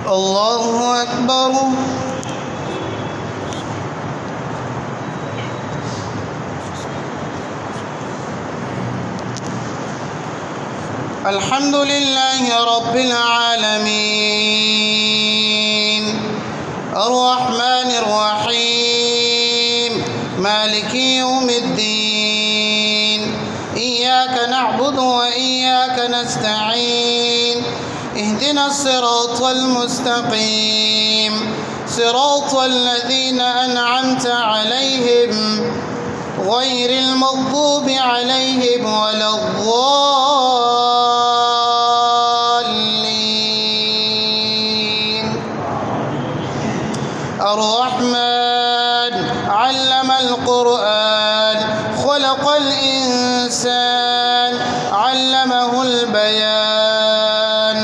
الله أكبر. الحمد لله رب العالمين الرحمن الرحيم مالك يوم الدين إياك نعبد وإياك نستعين اهدنا الصراط المستقيم صراط الذين أنعمت عليهم غير المغضوب عليهم ولا الضالين. الرحمن علم القرآن خلق الإنسان علمه البيان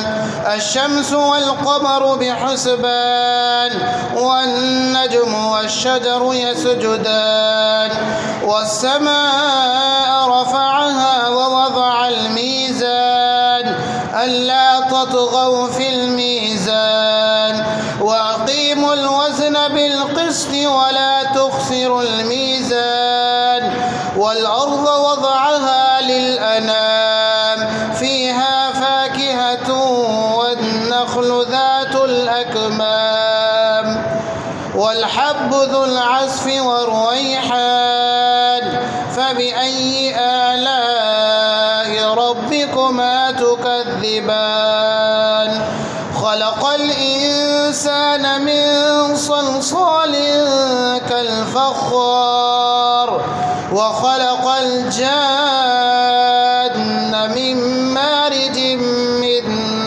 الشمس والقمر بحسبان والنجم والشجر يسجدان والسماء رفعها ووضع الميزان ألا تطغوا في الميزان وأقيموا الوزن بالقسط ولا تخسروا الميزان والأرض وضعها للأنام فيها فاكهة والنخل ذات الأكمام والحب ذو العصف والريحان فبأي آلاء ربكما تكذبان خلق الإنسان من صلصال كالفخار وخلق الجان من مارج من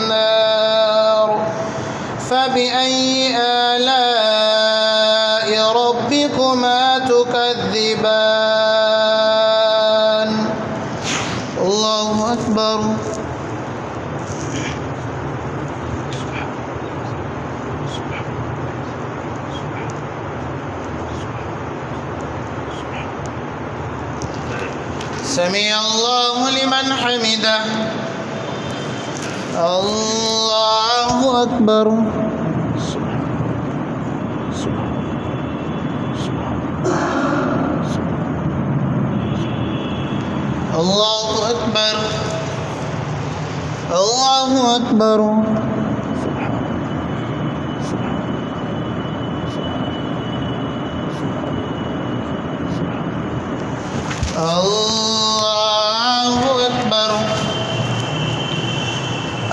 نار فبأي آلاء ربكما تكذبان. الله أكبر. سمع الله لمن حمده. الله أكبر. الله أكبر. الله أكبر. الله أكبر.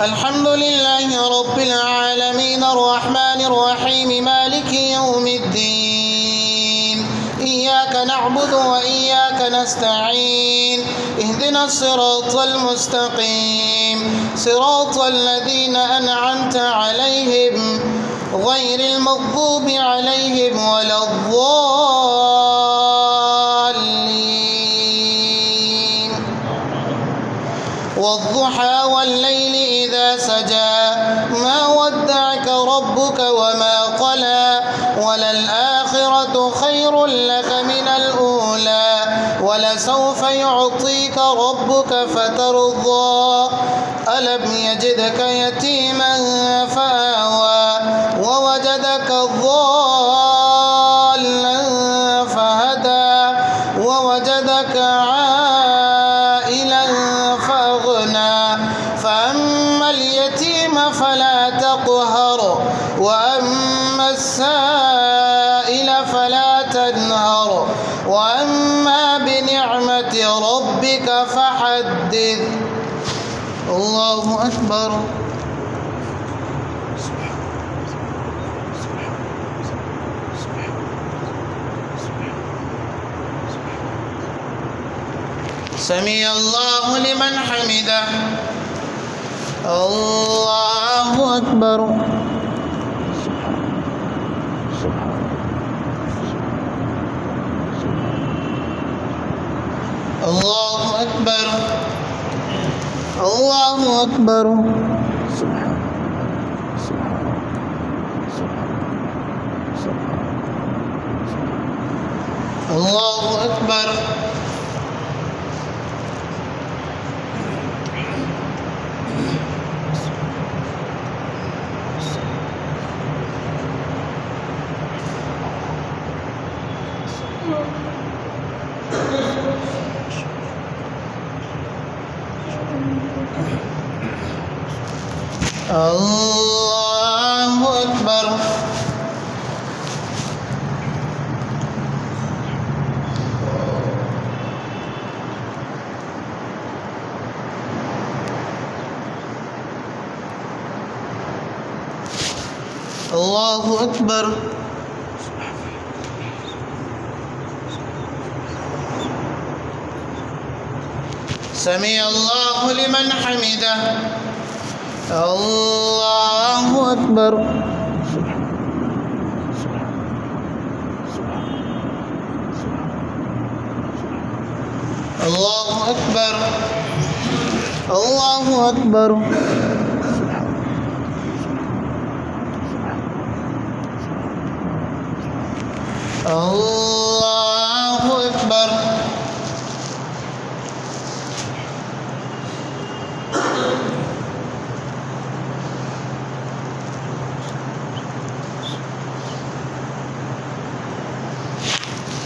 الحمد لله رب العالمين الرحمن الرحيم مالك يوم الدين إياك نعبد وإياك نستعين اهدنا الصراط المستقيم صراط الذين أنعمت عليهم غير المغضوب عليهم ولا الضالين. والضحى والليل إذا سجى ما ودعك ربك وما قلى وللآخرة خير لك من الأولى ولسوف يعطيك ربك فترضى ألم يجدك يتيما فآوى ووجدك ضالا فهدى ووجدك عائلا فأغنى فأما اليتيم فلا تقهر وأما السائل فلا تنهر وأما بنعمة ربك فحدث. الله أكبر. سمع الله لمن حمده الله أكبر الله أكبر الله أكبر الله أكبر الله أكبر الله أكبر سمع الله لمن حمده الله أكبر الله أكبر الله أكبر الله أكبر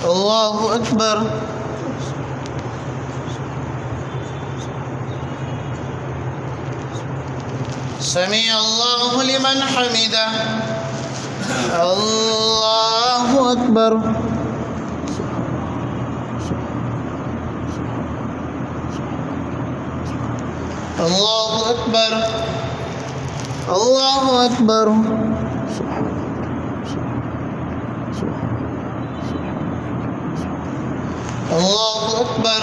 الله أكبر سمع الله لمن حمده الله أكبر الله أكبر الله أكبر الله أكبر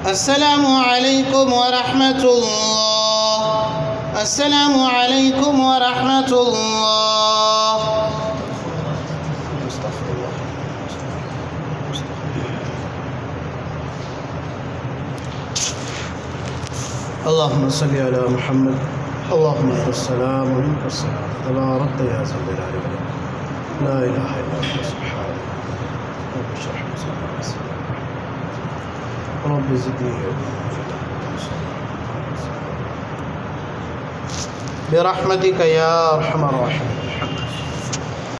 السلام عليكم ورحمة الله السلام عليكم ورحمة الله اللهم صل على محمد اللهم انت السلام ومنك السلام تباركت يا ذا الجلال والإكرام لا إله إلا أنت سبحانك رب اشرح لي صدري رب زدني علما برحمتك يا أرحم الراحمين.